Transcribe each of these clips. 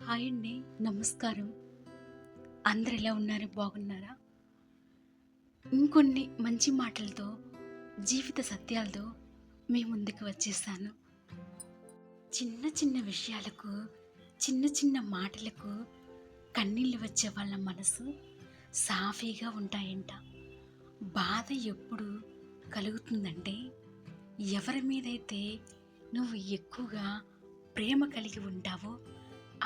Hi అండి. నమస్కారం. అందరూ ఎలా ఉన్నారు? బాగున్నారా? ఇంకొన్ని మంచి మాటలతో, జీవిత సత్యాలతో మీ ముందుకు వచ్చేసాను. చిన్న చిన్న విషయాలకు, చిన్న చిన్న మాటలకు కన్నీళ్ళు వచ్చే వాళ్ళ మనసు సాఫీగా ఉంటాయంట. బాధ ఎప్పుడు కలుగుతుందంటే, ఎవరి మీదైతే నువ్వు ఎక్కువగా ప్రేమ కలిగి ఉంటావో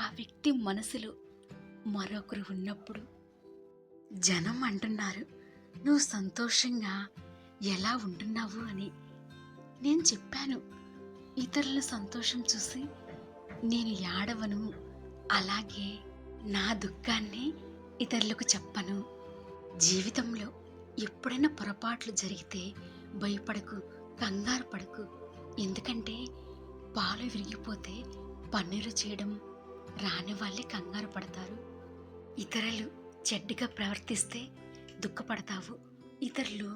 ఆ వ్యక్తి మనసులో మరొకరు ఉన్నప్పుడు. జనం అంటున్నారు, నువ్వు సంతోషంగా ఎలా ఉంటున్నావు అని. నేను చెప్పాను, ఇతరుల సంతోషం చూసి నేను ఏడవను, అలాగే నా దుఃఖాన్ని ఇతరులకు చెప్పను. జీవితంలో ఎప్పుడైనా పొరపాట్లు జరిగితే భయపడకు, కంగారు పడకు. ఎందుకంటే పాలు విరిగిపోతే పన్నీరు చేయడం రాని వాళ్ళే కంగారు పడతారు. ఇతరులు చెడ్డగా ప్రవర్తిస్తే దుఃఖపడతావు, ఇతరులు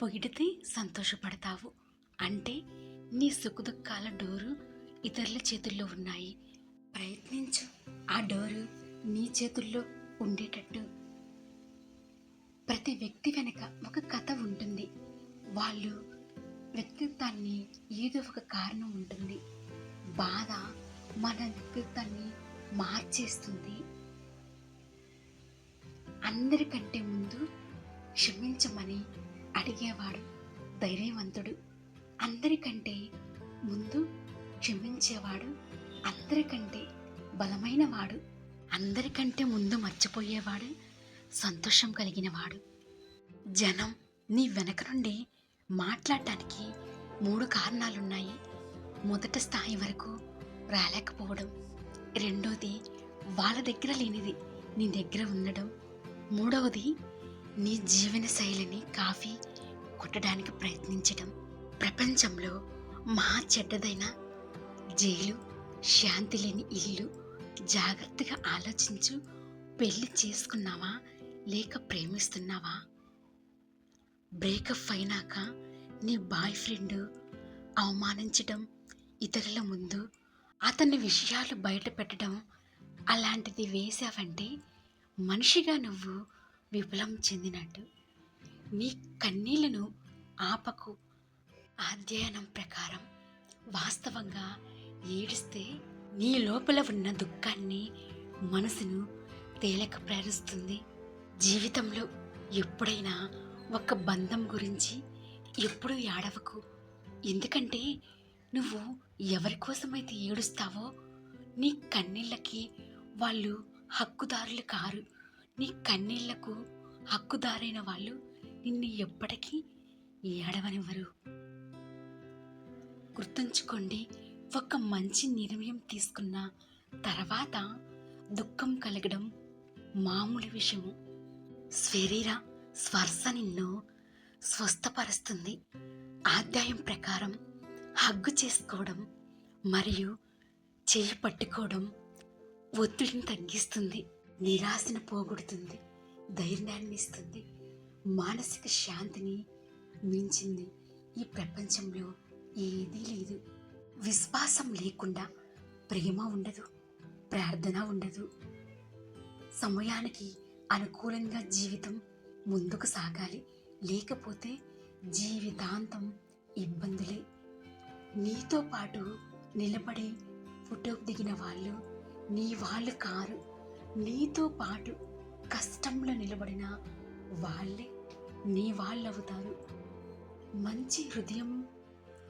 పొగిడితే సంతోషపడతావు. అంటే నీ సుఖదుఖాల డోరు ఇతరుల చేతుల్లో ఉన్నాయి. ప్రయత్నించు ఆ డోరు నీ చేతుల్లో ఉండేటట్టు. ప్రతి వ్యక్తి వెనక ఒక కథ ఉంటుంది. వాళ్ళు వ్యక్తిత్వాన్ని ఏదో ఒక కారణం ఉంటుంది. బాధ మన వ్యక్తిత్వాన్ని మార్చేస్తుంది. అందరికంటే ముందు క్షమించమని అడిగేవాడు ధైర్యవంతుడు. అందరికంటే ముందు క్షమించేవాడు అందరికంటే బలమైన వాడు. అందరికంటే ముందు మర్చిపోయేవాడు సంతోషం కలిగినవాడు. జనం నీ వెనక నుండి మాట్లాడటానికి 3 కారణాలున్నాయి. మొదటి స్థాయి వరకు రాలేకపోవడం, రెండోది వాళ్ళ దగ్గర లేనిది నీ దగ్గర ఉండడం, మూడవది నీ జీవన శైలిని కాఫీ కొట్టడానికి ప్రయత్నించడం. ప్రపంచంలో మహా చెడ్డదైన జైలు శాంతి లేని ఇల్లు. జాగ్రత్తగా ఆలోచించు. పెళ్లి చేసుకున్నావా లేక ప్రేమిస్తున్నావా? బ్రేకప్ అయినాక నీ బాయ్ ఫ్రెండ్ అవమానించడం, ఇతరుల ముందు అతని విషయాలు బయట పెట్టడం, అలాంటిది వేశావంటే మనిషిగా నువ్వు విఫలం చెందినట్టు. నీ కన్నీళ్లను ఆపకు. అధ్యయనం ప్రకారం వాస్తవంగా ఏడిస్తే నీ లోపల ఉన్న దుఃఖాన్ని, మనసును తేలిక ప్రేరిస్తుంది. జీవితంలో ఎప్పుడైనా ఒక బంధం గురించి ఎప్పుడూ ఏడవకు. ఎందుకంటే నువ్వు ఎవరి కోసమైతే ఏడుస్తావో నీ కన్నీళ్ళకి వాళ్ళు హక్కుదారులు కారు. నీ కన్నీళ్లకు హక్కుదారైన వాళ్ళు నిన్ను ఎప్పటికీ ఏడవనివ్వరు. గుర్తుంచుకోండి, ఒక మంచి నిర్ణయం తీసుకున్న తర్వాత దుఃఖం కలగడం మామూలు విషయము. శరీర స్పర్శ నిన్ను స్వస్థపరుస్తుంది. అధ్యాయం ప్రకారం హగ్గు చేసుకోవడం మరియు చేయి పట్టుకోవడం ఒత్తిడిని తగ్గిస్తుంది, నిరాశను పోగొడుతుంది, ధైర్యాన్ని ఇస్తుంది. మానసిక శాంతిని మించింది ఈ ప్రపంచంలో ఏదీ లేదు. విశ్వాసం లేకుండా ప్రేమ ఉండదు, ప్రార్థన ఉండదు. సమయానికి అనుకూలంగా జీవితం ముందుకు సాగాలి, లేకపోతే జీవితాంతం ఇబ్బందులే. నీతో పాటు నిలబడి ఫోటో దిగిన వాళ్ళు నీ వాళ్ళు కారు. నీతో పాటు కష్టంలో నిలబడిన వాళ్ళే నీ వాళ్ళు అవుతారు. మంచి హృదయం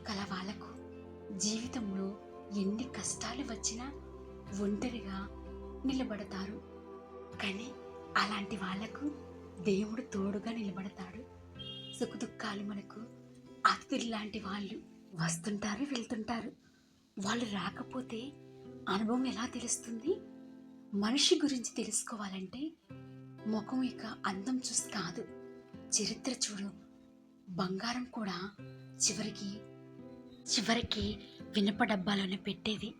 కల వాళ్ళకు జీవితంలో ఎన్ని కష్టాలు వచ్చినా ఒంటరిగా నిలబడతారు. కానీ అలాంటి వాళ్లకు దేవుడు తోడుగా నిలబడతాడు. సుఖదుఖాలు మనకు అతిథులు లాంటి వాళ్ళు వస్తుంటారు, వెళ్తుంటారు. వాళ్ళు రాకపోతే అనుభవం ఎలా తెలుస్తుంది? మనిషి గురించి తెలుసుకోవాలంటే ముఖం యొక్క అందం చూసి కాదు, చరిత్ర చూడు. బంగారం కూడా చివరికి వినప డబ్బాలోనే పెట్టేది.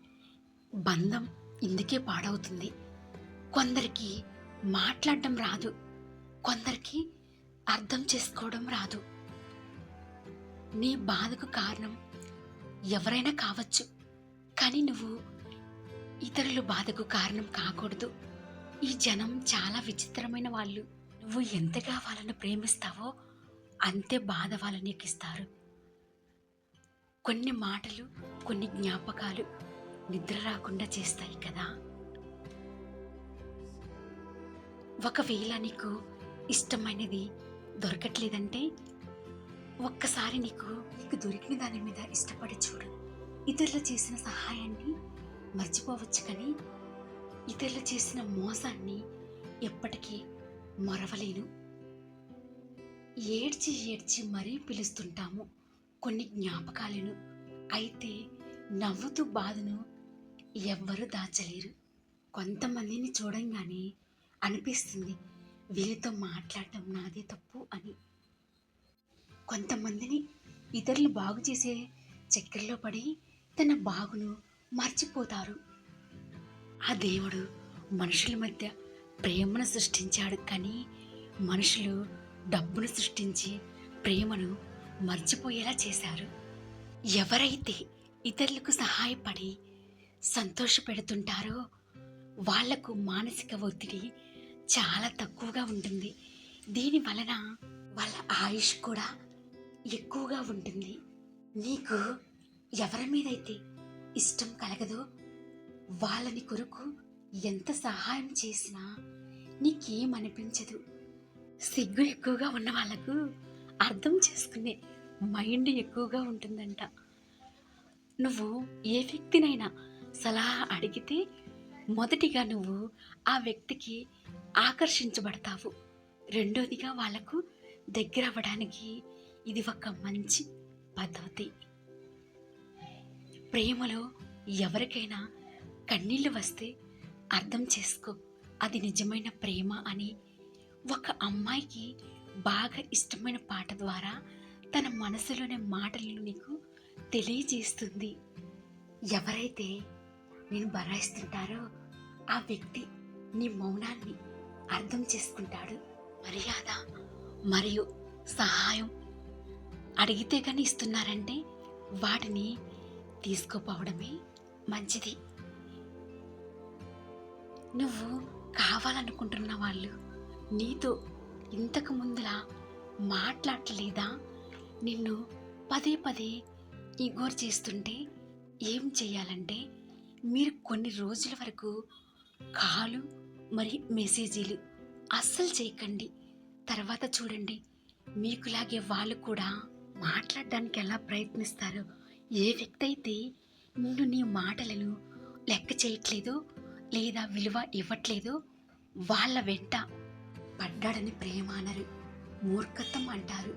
బంధం ఇందుకే పాడవుతుంది. కొందరికి మాట్లాడడం రాదు, కొందరికి అర్థం చేసుకోవడం రాదు. నీ బాధకు కారణం ఎవరైనా కావచ్చు, కానీ నువ్వు ఇతరుల బాధకు కారణం కాకూడదు. ఈ జనం చాలా విచిత్రమైన వాళ్ళు. నువ్వు ఎంతగా వాళ్ళను ప్రేమిస్తావో అంతే బాధ వాళ్ళు నీకిస్తారు. కొన్ని మాటలు, కొన్ని జ్ఞాపకాలు నిద్ర రాకుండా చేస్తాయి కదా. ఒకవేళ నీకు ఇష్టమైనది దొరకట్లేదంటే ఒక్కసారి నీకు దొరికిన దాని మీద ఇష్టపడి చూడు. ఇతరులు చేసిన సహాయాన్ని మర్చిపోవచ్చు, కానీ ఇతరులు చేసిన మోసాన్ని ఎప్పటికీ మరవలేను. ఏడ్చి ఏడ్చి మరీ పిలుస్తుంటాము కొన్ని జ్ఞాపకాలను. అయితే నవ్వుతూ బాధను ఎవ్వరూ దాచలేరు. కొంతమందిని చూడంగానే అనిపిస్తుంది వీరితో మాట్లాడటం నాదే తప్పు అని. కొంతమందిని ఇతరులు బాగు చేసే చక్కెరలో పడి తన బాగును మర్చిపోతారు. ఆ దేవుడు మనుషుల మధ్య ప్రేమను సృష్టించాడు, కానీ మనుషులు డబ్బును సృష్టించి ప్రేమను మర్చిపోయేలా చేశారు. ఎవరైతే ఇతరులకు సహాయపడి సంతోషపెడుతుంటారో వాళ్లకు మానసిక ఒత్తిడి చాలా తక్కువగా ఉంటుంది. దీని వలన వాళ్ళ ఆయుష్ కూడా ఎక్కువగా ఉంటుంది. నీకు ఎవరి మీదైతే ఇష్టం కలగదో వాళ్ళని కొరకు ఎంత సహాయం చేసినా నీకేమనిపించదు. సిగ్గు ఎక్కువగా ఉన్న వాళ్ళకు అర్థం చేసుకునే మైండ్ ఎక్కువగా ఉంటుందంట. నువ్వు ఏ వ్యక్తినైనా సలహా అడిగితే మొదటిగా నువ్వు ఆ వ్యక్తికి ఆకర్షించబడతావు. రెండోదిగా వాళ్ళకు దగ్గర అవ్వడానికి ఇది ఒక మంచి పద్ధతి. ప్రేమలో ఎవరికైనా కన్నీళ్ళు వస్తే అర్థం చేసుకో, అది నిజమైన ప్రేమ అని. ఒక అమ్మాయికి బాగా ఇష్టమైన పాట ద్వారా తన మనసులోని మాటలను నీకు తెలియజేస్తుంది. ఎవరైతే నేను బరాయిస్తుంటారో ఆ వ్యక్తి నీ మౌనాన్ని అర్థం చేసుకుంటాడు. మర్యాద మరియు సహాయం అడిగితే కానీ ఇస్తున్నారంటే వాటిని తీసుకోపోవడమే మంచిది. నువ్వు కావాలనుకుంటున్న వాళ్ళు నీతో ఇంతకు ముందులా మాట్లాడలేదా? నిన్ను పదే పదే ఇగ్నోర్ చేస్తుంటే ఏం చేయాలంటే మీరు కొన్ని రోజుల వరకు కాలు మరి మెసేజీలు అస్సలు చేయకండి. తర్వాత చూడండి మీకులాగే వాళ్ళు కూడా మాట్లాడడానికి ఎలా ప్రయత్నిస్తారో. ఏ వ్యక్తి అయితే నిన్ను నీ మాటలను లెక్క చేయట్లేదో లేదా విలువ ఇవ్వట్లేదో వాళ్ళ వెంట పడ్డాడని ప్రేమ అనరు, మూర్ఖత్వం అంటారు.